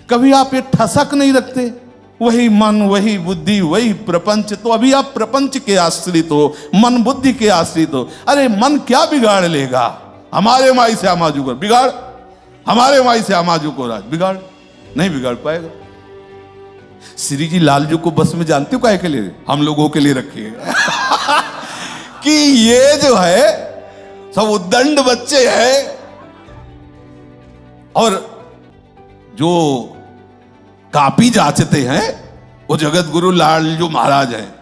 कभी आप ये ठसक नहीं रखते, वही मन, वही बुद्धि, वही प्रपंच। तो अभी आप प्रपंच के आश्रित हो, मन बुद्धि के आश्रित हो। अरे मन क्या बिगाड़ लेगा? हमारे माई से आमाजू को बिगाड़, हमारे माई से आमाजू को राज बिगाड़, नहीं बिगाड़ पाएगा। श्री जी लालजू को बस में जानते हो काहे के लिए? हम लोगों के लिए रखे हैं कि ये जो है सब उद्दंड बच्चे हैं, और जो कापी जांचते हैं वो जगत गुरु लालजू महाराज हैं।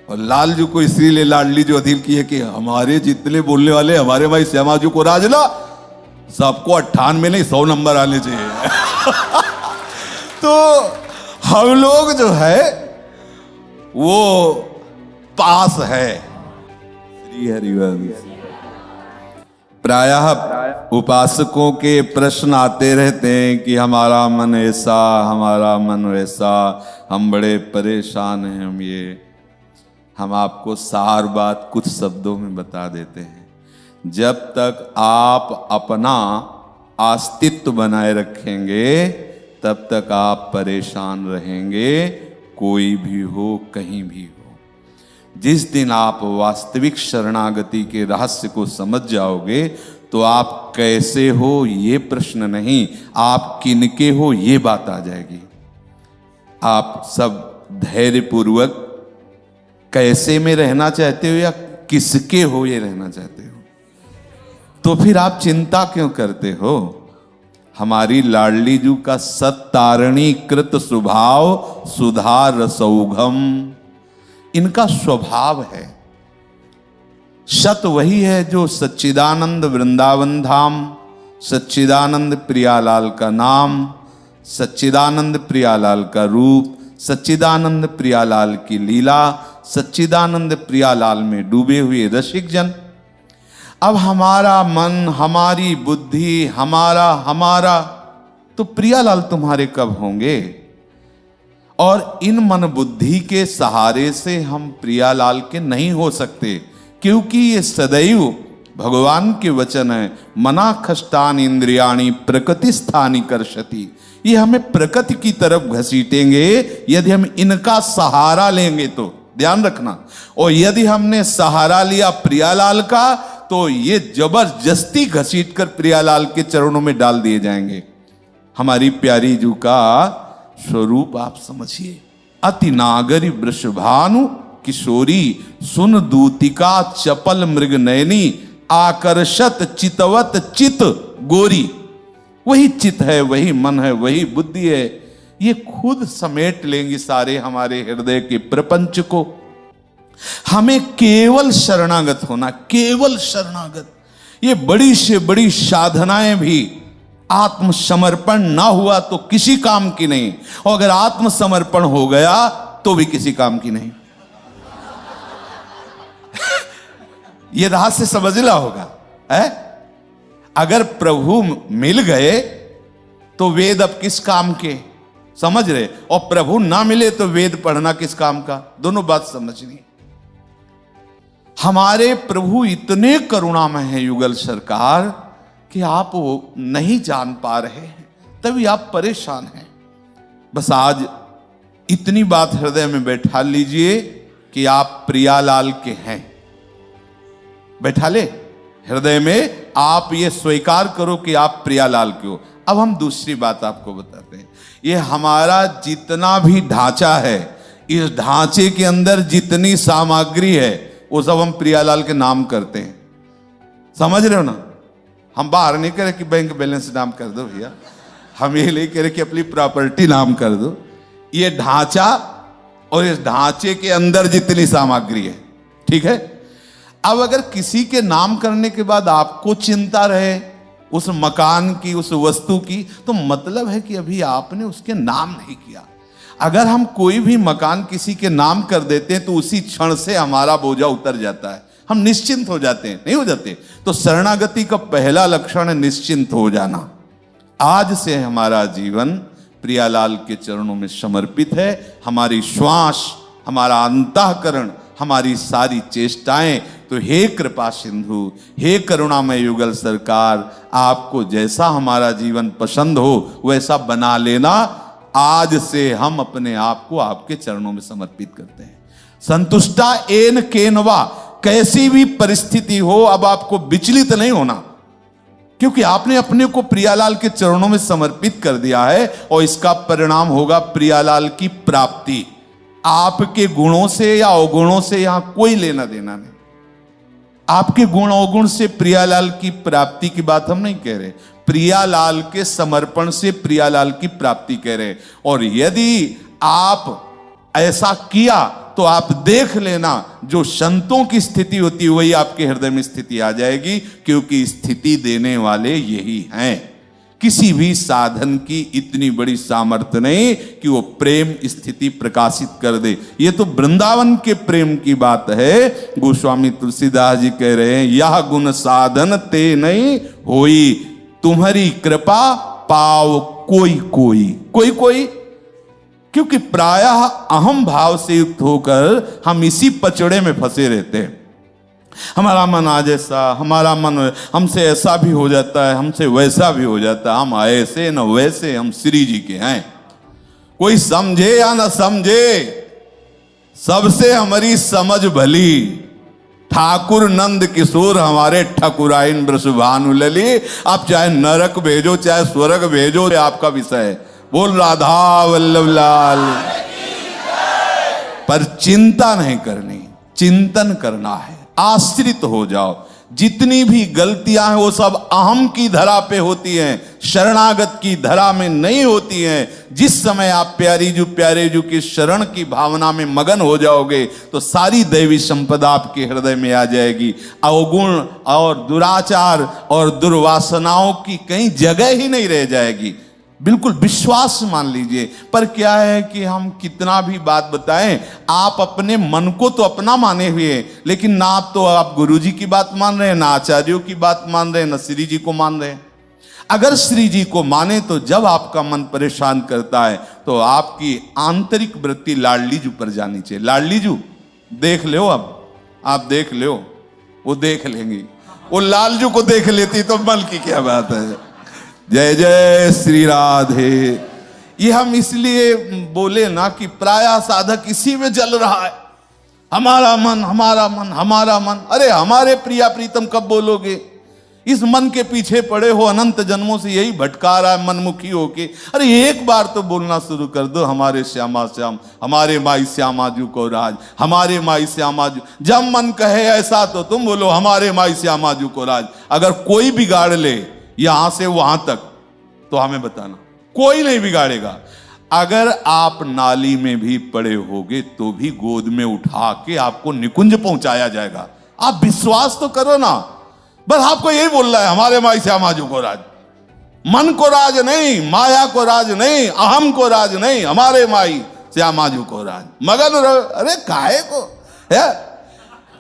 और लालजू को इसलिए लाडली जो अधील की है कि हमारे जितने बोलने वाले हमारे भाई श्यामाजू को राजना, सबको 98 नहीं 100 नंबर आने चाहिए तो हम लोग जो है वो पास है। श्री हरिवंश। प्रायः उपासकों के प्रश्न आते रहते हैं कि हमारा मन ऐसा, हमारा मन वैसा, हम बड़े परेशान हैं, हम आपको सार बात कुछ शब्दों में बता देते हैं। जब तक आप अपना अस्तित्व बनाए रखेंगे तब तक आप परेशान रहेंगे, कोई भी हो, कहीं भी हो। जिस दिन आप वास्तविक शरणागति के रहस्य को समझ जाओगे तो आप कैसे हो ये प्रश्न नहीं, आप किनके हो ये बात आ जाएगी। आप सब धैर्यपूर्वक कैसे में रहना चाहते हो या किसके हो ये रहना चाहते हो, तो फिर आप चिंता क्यों करते हो? हमारी लाडली जू का सत्तारणी कृत स्वभाव सुधा रसौघम, इनका स्वभाव है। सत वही है जो सच्चिदानंद वृंदावन धाम, सच्चिदानंद प्रियालाल का नाम, सच्चिदानंद प्रियालाल का रूप, सच्चिदानंद प्रियालाल की लीला, सच्चिदानंद प्रियालाल में डूबे हुए रसिक जन। अब हमारा मन, हमारी बुद्धि, हमारा तो प्रियालाल तुम्हारे कब होंगे? और इन मन बुद्धि के सहारे से हम प्रियालाल के नहीं हो सकते, क्योंकि ये सदैव भगवान के वचन है, मना खष्टान इंद्रियाणी प्रकृति स्थानी कर्षति। ये हमें प्रकृति की तरफ घसीटेंगे यदि हम इनका सहारा लेंगे तो, ध्यान रखना। और यदि हमने सहारा लिया प्रियालाल का तो ये जबरदस्ती घसीटकर प्रियालाल के चरणों में डाल दिए जाएंगे। हमारी प्यारी जू का स्वरूप आप समझिए। अति नागरी वृषभानु किशोरी, सुन दूतिका चपल मृग नयनी, आकर्षत चितवत चित गोरी। वही चित है, वही मन है, वही बुद्धि है, ये खुद समेट लेंगी सारे हमारे हृदय के प्रपंच को। हमें केवल शरणागत होना, केवल शरणागत। ये बड़ी से बड़ी साधनाएं भी आत्मसमर्पण ना हुआ तो किसी काम की नहीं, और अगर आत्मसमर्पण हो गया तो भी किसी काम की नहीं ये रहस्य समझना होगा है? अगर प्रभु मिल गए तो वेद अब किस काम के, समझ रहे? और प्रभु ना मिले तो वेद पढ़ना किस काम का? दोनों बात समझनी। हमारे प्रभु इतने करुणामय हैं युगल सरकार कि आप वो नहीं जान पा रहे हैं, तभी आप परेशान हैं। बस आज इतनी बात हृदय में बैठा लीजिए कि आप प्रियालाल के हैं। बैठा ले हृदय में, आप ये स्वीकार करो कि आप प्रियालाल के हो। अब हम दूसरी बात आपको बताते हैं। ये हमारा जितना भी ढांचा है, इस ढांचे के अंदर जितनी सामग्री है वो सब हम प्रियालाल के नाम करते हैं। समझ रहे हो ना? हम बाहर नहीं कह रहे कि बैंक बैलेंस नाम कर दो भैया, हम ये नहीं कह रहे कि अपनी प्रॉपर्टी नाम कर दो। ये ढांचा और इस ढांचे के अंदर जितनी सामग्री है, ठीक है? अब अगर किसी के नाम करने के बाद आपको चिंता रहे उस मकान की, उस वस्तु की, तो मतलब है कि अभी आपने उसके नाम नहीं किया। अगर हम कोई भी मकान किसी के नाम कर देते हैं तो उसी क्षण से हमारा बोझा उतर जाता है, हम निश्चिंत हो जाते हैं, नहीं हो जाते? तो शरणागति का पहला लक्षण है निश्चिंत हो जाना। आज से हमारा जीवन प्रियालाल के चरणों में समर्पित है। हमारी श्वास, हमारा अंतःकरण, हमारी सारी चेष्टाएं तो हे कृपा सिंधु, हे करुणामय युगल सरकार, आपको जैसा हमारा जीवन पसंद हो वैसा बना लेना। आज से हम अपने आप को आपके चरणों में समर्पित करते हैं। संतुष्टा एन केनवा, कैसी भी परिस्थिति हो अब आपको विचलित नहीं होना, क्योंकि आपने अपने को प्रियालाल के चरणों में समर्पित कर दिया है और इसका परिणाम होगा प्रियालाल की प्राप्ति। आपके गुणों से या अवगुणों से यहां कोई लेना देना नहीं। आपके गुण अवगुण से प्रियालाल की प्राप्ति की बात हम नहीं कह रहे, प्रियालाल के समर्पण से प्रियालाल की प्राप्ति कह रहे। और यदि आप ऐसा किया तो आप देख लेना, जो संतों की स्थिति होती है वही आपके हृदय में स्थिति आ जाएगी, क्योंकि स्थिति देने वाले यही हैं। किसी भी साधन की इतनी बड़ी सामर्थ्य नहीं कि वो प्रेम स्थिति प्रकाशित कर दे। ये तो वृंदावन के प्रेम की बात है। गोस्वामी तुलसीदास जी कह रहे हैं, यह गुण साधन ते नहीं होई, तुम्हारी कृपा पाव कोई कोई, कोई कोई। क्योंकि प्रायः अहम भाव से युक्त होकर हम इसी पचड़े में फंसे रहते हैं। हमारा मन आज ऐसा, हमारा मन हमसे ऐसा भी हो जाता है, हमसे वैसा भी हो जाता है, हम ऐसे न वैसे, हम श्री जी के हैं। कोई समझे या न समझे, सबसे हमारी समझ भली। ठाकुर नंद किशोर हमारे ठकुराइन वृषभानु लली। आप चाहे नरक भेजो चाहे स्वर्ग भेजो, आपका विषय है। बोल राधा वल्लभ लाल। पर चिंता नहीं करनी, चिंतन करना है। आश्रित हो जाओ। जितनी भी गलतियां हैं वो सब अहम की धरा पे होती हैं, शरणागत की धरा में नहीं होती हैं। जिस समय आप प्यारे जू की शरण की भावना में मगन हो जाओगे तो सारी दैवी संपदा आपके हृदय में आ जाएगी। अवगुण और दुराचार और दुर्वासनाओं की कहीं जगह ही नहीं रह जाएगी। बिल्कुल विश्वास मान लीजिए। पर क्या है कि हम कितना भी बात बताएं, आप अपने मन को तो अपना माने हुए हैं, लेकिन ना तो आप गुरु जी की बात मान रहे हैं, ना आचार्यों की बात मान रहे हैं, ना श्री जी को मान रहे हैं। अगर श्री जी को माने तो जब आपका मन परेशान करता है तो आपकी आंतरिक वृत्ति लाडली जू पर जानी चाहिए। लाडली जू देख लो, अब आप देख लो, वो देख लेंगी। वो लालजू को देख लेती तो मन की क्या बात है। जय जय श्री राधे। ये हम इसलिए बोले ना कि प्रायः साधक इसी में जल रहा है, हमारा मन हमारा मन हमारा मन। अरे हमारे प्रिया प्रीतम कब बोलोगे? इस मन के पीछे पड़े हो, अनंत जन्मों से यही भटका रहा है मनमुखी होके। अरे एक बार तो बोलना शुरू कर दो, हमारे श्यामा श्याम, हमारे माई श्यामा जू को राज, हमारे माई श्यामा जू। जब मन कहे ऐसा तो तुम बोलो हमारे माई श्यामा जू को राज। अगर कोई बिगाड़ ले यहां से वहां तक तो हमें बताना, कोई नहीं बिगाड़ेगा। अगर आप नाली में भी पड़े होगे तो भी गोद में उठा के आपको निकुंज पहुंचाया जाएगा। आप विश्वास तो करो ना। बस आपको यही बोल रहा है हमारे माई श्यामा जू को राज। मन को राज नहीं, माया को राज नहीं, अहम को राज नहीं, हमारे माई श्यामा जू को राज। मगन अरे काहे को है?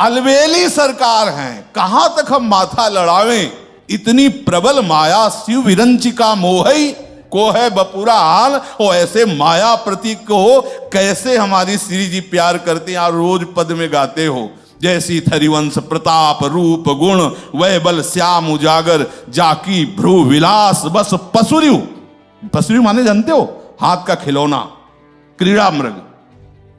अलबेली सरकार है, कहां तक हम माथा लड़ावें? इतनी प्रबल माया शिव विरंचिका मोहई को है बपुरा हाल। और ऐसे माया प्रतीक को कैसे हमारी श्री जी प्यार करते हैं, रोज पद में गाते हो। जैसी थरिवंश प्रताप रूप गुण वह बल श्याम उजागर जाकी भ्रू विलास बस पसुरु। पसुरु माने जानते हो, हाथ का खिलौना, क्रीड़ा मृग।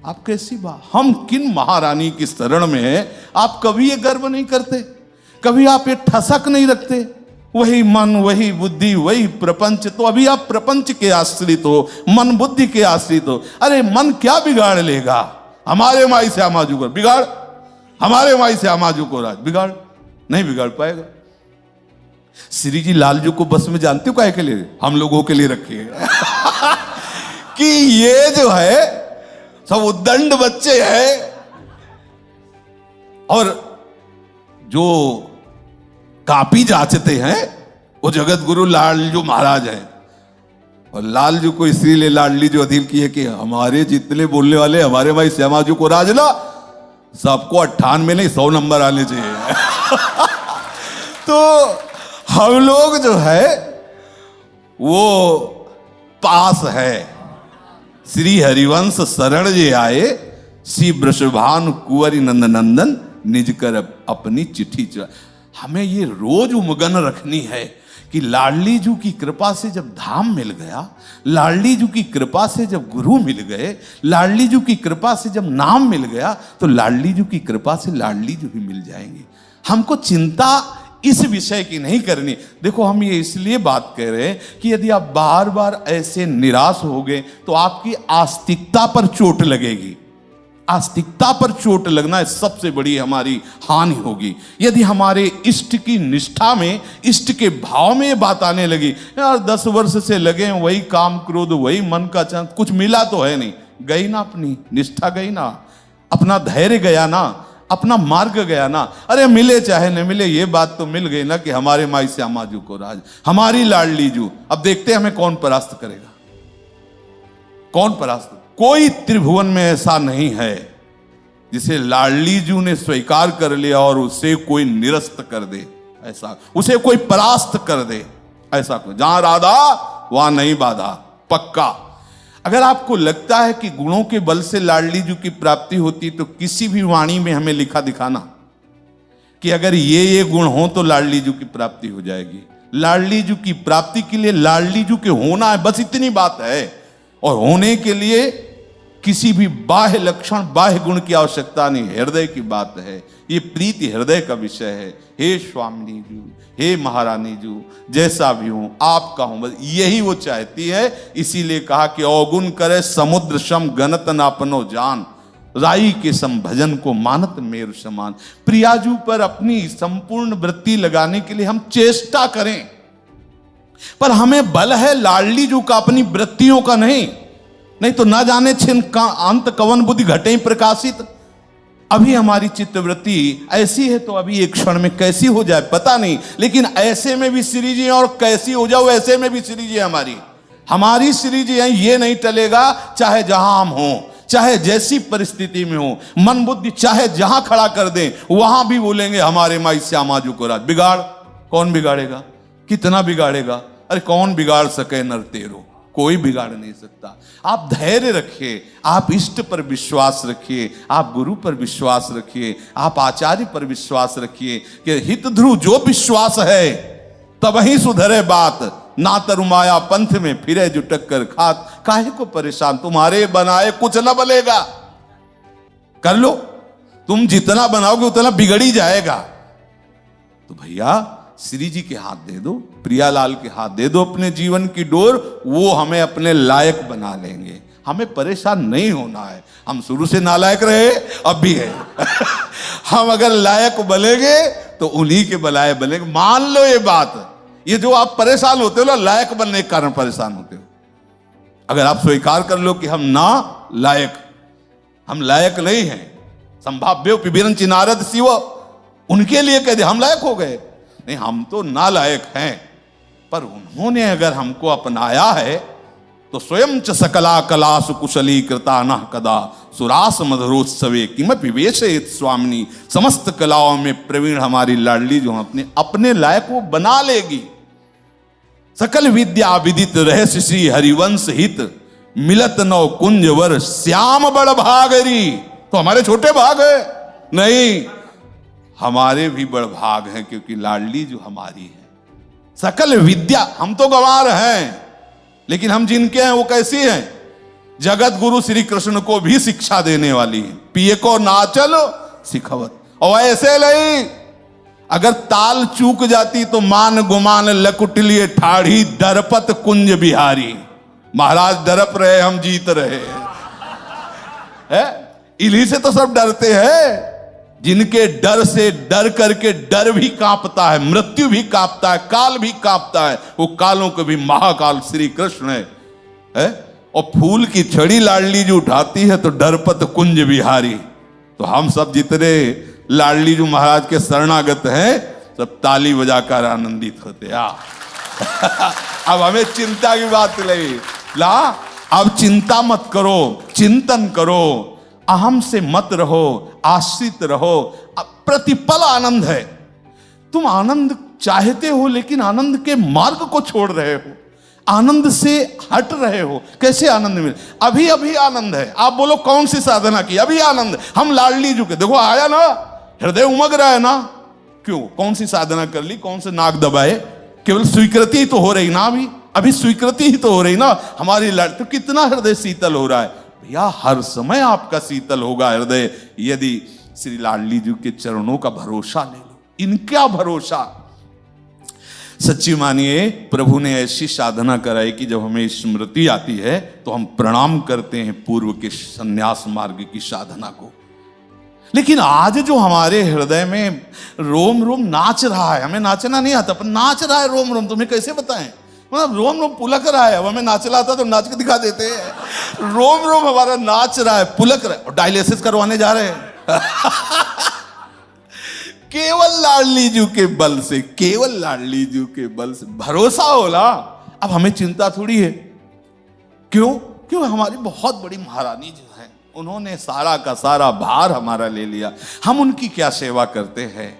आप कैसी बात, हम किन महारानी की शरण में है, आप कभी ये गर्व नहीं करते, कभी आप ये ठसक नहीं रखते। वही मन वही बुद्धि वही प्रपंच। तो अभी आप प्रपंच के आश्रित हो, मन बुद्धि के आश्रित हो। अरे मन क्या बिगाड़ लेगा? हमारे माई श्यामा जू को बिगाड़, हमारे माई श्यामा जू को राज बिगाड़, नहीं बिगाड़ पाएगा। श्री जी लालजू को बस में जानते हो काहे के लिए? हम लोगों के लिए रखे कि ये जो है सब उद्दंड बच्चे हैं, और जो कापी जांचते हैं वो जगत गुरु लालजू महाराज हैं। और लालजू को इसलिए लाडली जो अधीन की है कि हमारे जितने बोलने वाले हमारे भाई श्यामा जू को राज ना, सबको 98 नहीं 100 नंबर आने चाहिए। तो हम लोग जो है वो पास है। श्री हरिवंश शरण जे आए, श्री वृषभानु कुंवरी नंद नंदन निज कर अपनी चिट्ठी चला। हमें ये रोज उमगन रखनी है कि लाडली जू की कृपा से जब धाम मिल गया, लाडली जू की कृपा से जब गुरु मिल गए, लाडली जू की कृपा से जब नाम मिल गया, तो लाडली जू की कृपा से लाडली जू भी मिल जाएंगे। हमको चिंता इस विषय की नहीं करनी। देखो, हम ये इसलिए बात कह रहे हैं कि यदि आप बार बार ऐसे निराश हो गए तो आपकी आस्तिकता पर चोट लगेगी। आस्तिकता पर चोट लगना सबसे बड़ी हमारी हानि होगी। यदि हमारे इष्ट की निष्ठा में, इष्ट के भाव में ये बात आने लगी, यार 10 वर्ष से लगे वही काम क्रोध, वही मन का चंद, कुछ मिला तो है नहीं, गई ना अपनी निष्ठा, गई ना अपना धैर्य, गया ना अपना मार्ग, गया ना। अरे मिले चाहे न मिले, ये बात तो मिल गई ना कि हमारे माई श्यामा जू को राज, हमारी लाडली जू। अब देखते हैं हमें कौन परास्त करेगा, कौन परास्त। कोई त्रिभुवन में ऐसा नहीं है जिसे लाडली जू ने स्वीकार कर लिया और उसे कोई निरस्त कर दे, ऐसा उसे कोई परास्त कर दे, ऐसा कोई। जहां राधा वहां नहीं बाधा, पक्का। अगर आपको लगता है कि गुणों के बल से लाडली जू की प्राप्ति होती, तो किसी भी वाणी में हमें लिखा दिखाना कि अगर ये गुण हो तो लाडली जू की प्राप्ति हो जाएगी। लाडली जू की प्राप्ति के लिए लाडली जू के होना है, बस इतनी बात है। और होने के लिए किसी भी बाह्य लक्षण, बाह्य गुण की आवश्यकता नहीं, हृदय की बात है। ये प्रीति हृदय का विषय है। हे स्वामिनी जू, हे महारानी जू, जैसा भी हूं आपका हूं, बस यही वो चाहती है। इसीलिए कहा कि अवगुण करे समुद्र सम गणत न अपनो जान, राई के सम भजन को मानत मेरु समान। प्रियाजू पर अपनी संपूर्ण वृत्ति लगाने के लिए हम चेष्टा करें, पर हमें बल है लाडली जू का, अपनी वृत्तियों का नहीं तो ना जाने छिन का अंत कवन बुद्धि घटे प्रकाशित। अभी हमारी चित्तवृत्ति ऐसी है तो अभी एक क्षण में कैसी हो जाए पता नहीं, लेकिन ऐसे में भी श्री जी और कैसी हो जाओ ऐसे में भी श्री जी हमारी श्री जी है। ये नहीं टलेगा, चाहे जहां हम हों, चाहे जैसी परिस्थिति में हो, मन बुद्धि चाहे जहां खड़ा कर दें, वहां भी बोलेंगे हमारे माई श्यामा जू को राज। बिगाड़ कौन बिगाड़ेगा, कितना बिगाड़ेगा? अरे कौन बिगाड़ सके नर तेरो, कोई बिगाड़ नहीं सकता। आप धैर्य रखिए, आप इष्ट पर विश्वास रखिए, आप गुरु पर विश्वास रखिए, आप आचार्य पर विश्वास रखिए कि हित ध्रुव जो विश्वास है तब ही सुधरे बात, ना तरुमाया पंथ में फिरे जुटक कर खात। काहे को परेशान, तुम्हारे बनाए कुछ न बलेगा, कर लो, तुम जितना बनाओगे उतना बिगड़ ही जाएगा। तो भैया श्री जी के हाथ दे दो, प्रियालाल के हाथ दे दो अपने जीवन की डोर, वो हमें अपने लायक बना लेंगे। हमें परेशान नहीं होना है। हम शुरू से नालायक रहे, अब भी है हम अगर लायक बनेंगे तो उन्हीं के बलाए बनेंगे। मान लो ये बात, ये जो आप परेशान होते हो ना, लायक बनने के कारण परेशान होते हो। अगर आप स्वीकार कर लो कि हम ना लायक, हम लायक नहीं हैं, संभाव्य विभिन्न नारद शिव उनके लिए कह दे हम लायक हो गए, नहीं हम तो नालायक हैं। पर उन्होंने अगर हमको अपनाया है तो स्वयं च सकला कला सुकुशली कृता न कदा सुरास मधुरोत्सवे किमपि विवेशयेत् स्वामिनी। समस्त कलाओं में प्रवीण हमारी लाडली जो अपने लायक वो बना लेगी। सकल विद्या विदित रहस्य श्री हरिवंश हित, मिलत नव कुंज वर श्याम बड़ भागरी। तो हमारे छोटे भाग है नहीं, हमारे भी बड़ भाग हैं, क्योंकि लाडली जो हमारी है। सकल विद्या, हम तो गंवार हैं, लेकिन हम जिनके हैं वो कैसी हैं? जगत गुरु श्री कृष्ण को भी शिक्षा देने वाली है। पिए को नाचल सिखवत, और ऐसे नहीं अगर ताल चूक जाती तो मान गुमान लकुटलिए ठाढ़ी, दरपत कुंज बिहारी। महाराज दरप रहे, हम जीत रहे है। इन्हीं से तो सब डरते हैं, जिनके डर से डर करके डर भी कांपता है, मृत्यु भी कांपता है, काल भी कांपता है। वो कालों के भी महाकाल श्री कृष्ण है? और फूल की छड़ी लाडली जो उठाती है तो डरपत कुंज बिहारी। तो हम सब जितने लाडली जो महाराज के शरणागत हैं सब ताली बजाकर आनंदित होते। अब हमें चिंता की बात नहीं ला, अब चिंता मत करो, चिंतन करो, अहम से मत रहो, आश्रित रहो। प्रतिपल आनंद है। तुम आनंद चाहते हो लेकिन आनंद के मार्ग को छोड़ रहे हो, आनंद से हट रहे हो। कैसे आनंद मिले? अभी अभी आनंद है। आप बोलो कौन सी साधना की? अभी आनंद। हम लाडली जू के देखो आया ना, हृदय उमग रहा है ना, क्यों? कौन सी साधना कर ली, कौन से नाक दबाए? केवल स्वीकृति ही तो हो रही ना, अभी स्वीकृति ही तो हो रही ना हमारी तो कितना हृदय शीतल हो रहा है भैया। हर समय आपका शीतल होगा हृदय यदि श्री लाडली जी के चरणों का भरोसा ले लो। इनका भरोसा सच्ची मानिए, प्रभु ने ऐसी साधना कराई कि जब हमें स्मृति आती है तो हम प्रणाम करते हैं पूर्व के संन्यास मार्ग की साधना को। लेकिन आज जो हमारे हृदय में रोम रोम नाच रहा है, हमें नाचना नहीं आता पर नाच रहा है रोम रोम, तुम्हें कैसे बताएं? मतलब रोम रोम पुलक रहा है। अब हमें नाचना आता तो नाच के दिखा देते हैं। रोम रोम हमारा नाच रहा है, पुलक रहा है, और डायलिसिस करवाने जा रहे हैं केवल लाडली जी के बल से, केवल लाडली जी के बल से भरोसा होला। अब हमें चिंता थोड़ी है, क्यों? क्यों? हमारी बहुत बड़ी महारानी जो है, उन्होंने सारा का सारा भार हमारा ले लिया। हम उनकी क्या सेवा करते हैं?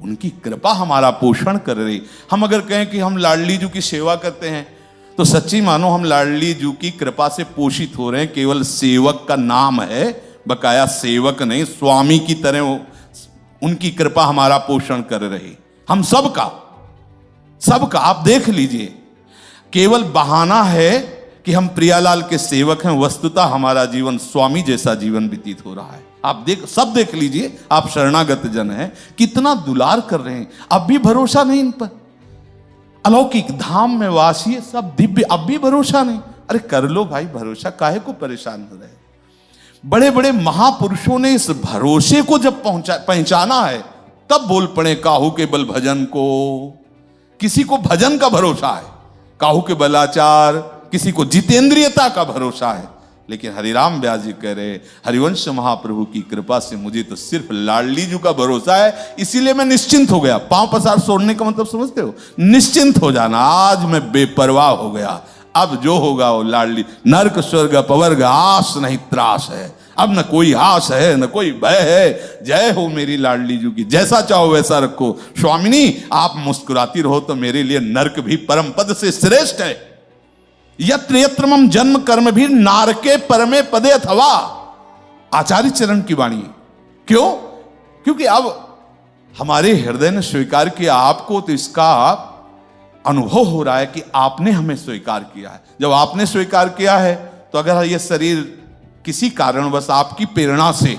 उनकी कृपा हमारा पोषण कर रही। हम अगर कहें कि हम लाडली जी की सेवा करते हैं तो सच्ची मानो हम लाडली जी की कृपा से पोषित हो रहे हैं। केवल सेवक का नाम है, बकाया सेवक नहीं, स्वामी की तरह उनकी कृपा हमारा पोषण कर रही। हम सबका आप देख लीजिए, केवल बहाना है कि हम प्रियालाल के सेवक हैं, वस्तुतः हमारा जीवन स्वामी जैसा जीवन व्यतीत हो रहा है। आप सब देख लीजिए, आप शरणागत जन हैं, कितना दुलार कर रहे हैं। अब भी भरोसा नहीं इन पर। अलौकिक धाम में वासी है, सब दिव्य, अब भी भरोसा नहीं। अरे कर लो भाई भरोसा, काहे को परेशान हो रहे? बड़े बड़े महापुरुषों ने इस भरोसे को जब पहचाना है तब बोल पड़े काहू के बल भजन को। किसी को भजन का भरोसा है, काहू के बलाचार, किसी को जितेंद्रियता का भरोसा है। लेकिन हरिराम व्यास जी कह रहे, हरिवंश महाप्रभु की कृपा से मुझे तो सिर्फ लाडली जी का भरोसा है, इसीलिए मैं निश्चिंत हो गया। पांव पसार छोड़ने का मतलब समझते हो? निश्चिंत हो जाना। आज मैं बेपरवाह हो गया, अब जो होगा वो लाडली। नर्क स्वर्ग अपवर्ग आस नहीं त्रास है, अब न कोई आस है न कोई भय है। जय हो मेरी लाडली जी की, जैसा चाहो वैसा रखो। स्वामिनी आप मुस्कुराती रहो तो मेरे लिए नर्क भी परम पद से श्रेष्ठ है। यत्र यत्र मम जन्म कर्म भी नारके परमे पदे अथवा, आचार्य चरण की वाणी। क्यों? क्योंकि अब हमारे हृदय ने स्वीकार किया आपको, तो इसका अनुभव हो रहा है कि आपने हमें स्वीकार किया है। जब आपने स्वीकार किया है तो अगर यह शरीर किसी कारणवश आपकी प्रेरणा से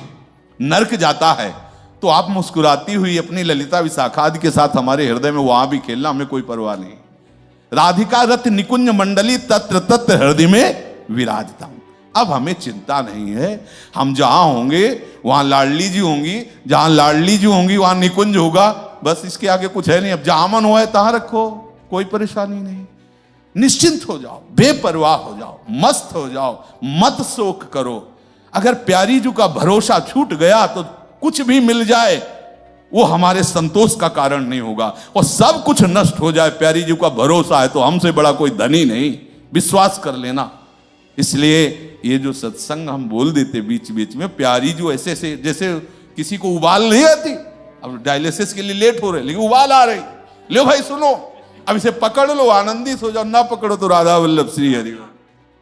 नरक जाता है तो आप मुस्कुराती हुई अपनी ललिता विशाखा आदि के साथ हमारे हृदय में वहां भी खेलना, हमें कोई परवाह नहीं। राधिका रथ निकुंज मंडली तत्र तत्र हृदय में विराजता हूं। अब हमें चिंता नहीं है, हम जहां होंगे वहां लाडली जी होंगी, जहां लाडली जी होंगी वहां निकुंज होगा, बस इसके आगे कुछ है नहीं। अब जहां मन हो तहां रखो, कोई परेशानी नहीं। निश्चिंत हो जाओ, बेपरवाह हो जाओ, मस्त हो जाओ, मत शोक करो। अगर प्यारी जी का भरोसा छूट गया तो कुछ भी मिल जाए वो हमारे संतोष का कारण नहीं होगा, और सब कुछ नष्ट हो जाए, प्यारी जी का भरोसा है तो हमसे बड़ा कोई धनी नहीं, विश्वास कर लेना। इसलिए ये जो सत्संग हम बोल देते बीच बीच में, प्यारी जी ऐसे से जैसे किसी को उबाल नहीं आती। अब डायलिसिस के लिए लेट हो रहे लेकिन उबाल आ रही, लो भाई सुनो, अब इसे पकड़ लो, आनंदित हो जाओ, ना पकड़ो तो राधा वल्लभ श्री हरि।